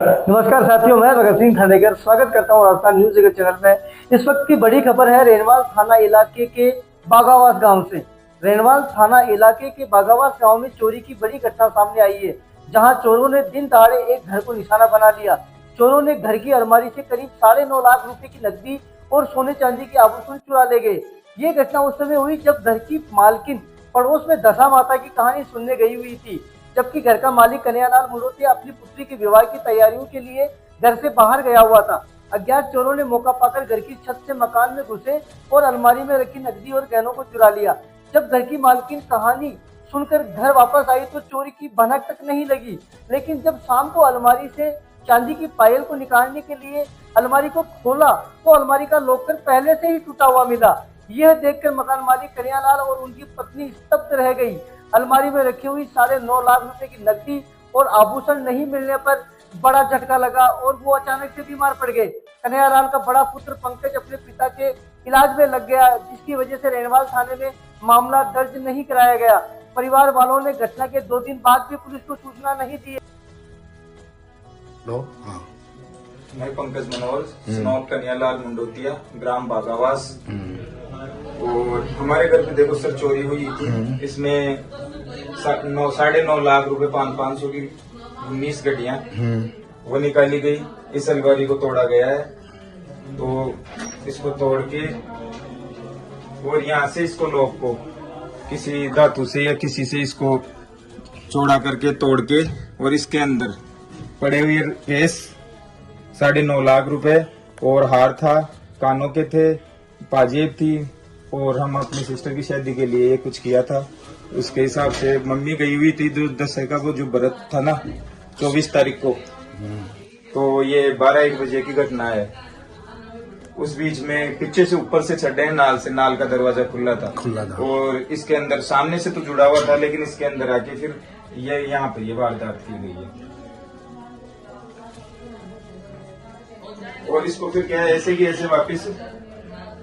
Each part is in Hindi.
नमस्कार साथियों, मैं भगत सिंह खांडेकर स्वागत करता हूं राजस्थान न्यूज जगत चैनल में। इस वक्त की बड़ी खबर है रेनवाल थाना इलाके के बागावास गांव से। रेनवाल थाना इलाके के बागावास गांव में चोरी की बड़ी घटना सामने आई है, जहां चोरों ने दिन दहाड़े एक घर को निशाना बना लिया। चोरों ने घर की अलमारी से करीब 9.5 लाख रुपए की नकदी और सोने चांदी के आभूषण चुरा ले गए। ये घटना उस समय हुई जब घर की मालकिन पड़ोस में दशा माता की कहानी सुनने गई हुई थी, जबकि घर का मालिक कन्हैयालाल मुंडोतिया अपनी पुत्री के विवाह की तैयारियों के लिए घर से बाहर गया हुआ था। अज्ञात चोरों ने मौका पाकर घर की छत से मकान में घुसे और अलमारी में रखी नकदी और गहनों को चुरा लिया। जब घर की मालकिन कहानी सुनकर घर वापस आई तो चोरी की भनक तक नहीं लगी, लेकिन जब शाम को अलमारी से चांदी की पायल को निकालने के लिए अलमारी को खोला तो अलमारी का लॉकर पहले से ही टूटा हुआ मिला। यह देखकर मकान मालिक कन्हैयालाल और उनकी पत्नी स्तब्ध रह गई। अलमारी में रखी हुई 9.5 लाख रुपए की नकदी और आभूषण नहीं मिलने पर बड़ा झटका लगा और वो अचानक से बीमार पड़ गए। कन्हैयालाल का बड़ा पुत्र पंकज अपने पिता के इलाज में लग गया, जिसकी वजह से रेनवाल थाने में मामला दर्ज नहीं कराया गया। परिवार वालों ने घटना के 2 दिन बाद भी पुलिस को सूचना नहीं दी। मैं पंकज मनोहर, स्नॉक कन्हैयालाल मुंडोतिया, ग्राम बागावास। और हमारे घर पे देखो सर चोरी हुई थी। इसमें 9.5 लाख रुपए 500 की 19 गड्डियां वो निकाली गई। इस अलमारी को तोड़ा गया है, तो इसको तोड़ के और यहाँ से इसको लॉक को किसी धातु से या किसी से इसको चौड़ा करके तोड़ के और इसके अंदर पड़े हुए केस 9.5 लाख रुपए और हार था, कानों के थे, पाजेब थी। और हम अपनी सिस्टर की शादी के लिए ये कुछ किया था। उसके हिसाब से मम्मी गई हुई थी जो 10 का वो जो व्रत था ना 24 तारीख को, तो ये 12-1 बजे की घटना है। उस बीच में पीछे से ऊपर से चढ़े नाल से, नाल का दरवाजा खुला था और इसके अंदर सामने से तो जुड़ा हुआ था, लेकिन इसके अंदर आके फिर ये यहाँ पे ये वारदात की गई है। और इसको फिर क्या है, ऐसे की ऐसे वापिस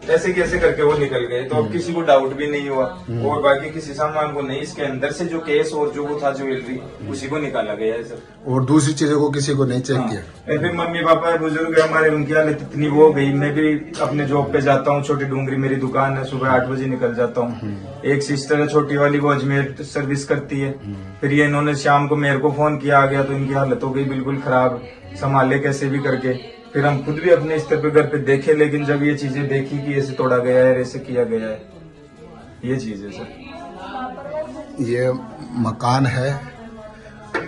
ऐसे कैसे करके वो निकल गए, तो अब किसी को डाउट भी नहीं हुआ। और बाकी किसी सामान को नहीं, इसके अंदर से जो केस और जो वो था ज्वेलरी उसी को निकाला गया है सर। और दूसरी चीजों को किसी को नहीं चेक किया। फिर मम्मी पापा बुजुर्ग है हमारे, उनकी हालत इतनी वो हो गई। मैं भी अपने जॉब पे जाता हूँ, छोटी डूंगरी मेरी दुकान है, सुबह 8 बजे निकल जाता हूँ। एक सिस्टर है छोटी वाली, वो अजमेर सर्विस करती है। फिर ये इन्होंने शाम को मेरे को फोन किया आ गया, तो इनकी हालत हो गई बिल्कुल खराब, संभाले कैसे भी करके। फिर हम खुद भी अपने स्तर पे घर पे देखे, लेकिन जब ये चीजें देखी कि ऐसे तोड़ा गया है, ऐसे किया गया है, ये चीज है सर। ये मकान है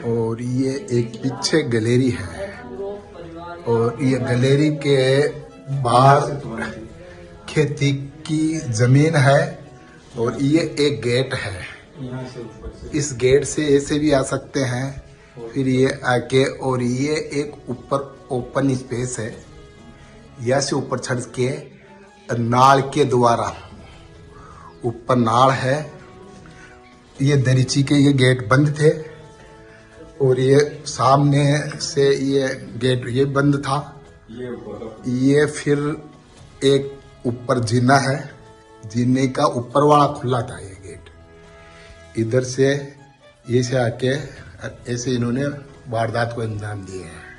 और ये एक पीछे गैलरी है और ये गैलरी के बाहर खेती की जमीन है और ये एक गेट है। इस गेट से ऐसे भी आ सकते हैं, फिर ये आके, और ये एक ऊपर ओपन स्पेस है, या से ऊपर चढ़ के नाल के द्वारा ऊपर नाल है। ये दरीची के ये गेट बंद थे और ये सामने से ये गेट ये बंद था। ये फिर एक ऊपर जीना है, जीने का ऊपर वाला खुला था ये गेट। इधर से ये से आके ऐसे इन्होंने वारदात को अंजाम दिए हैं।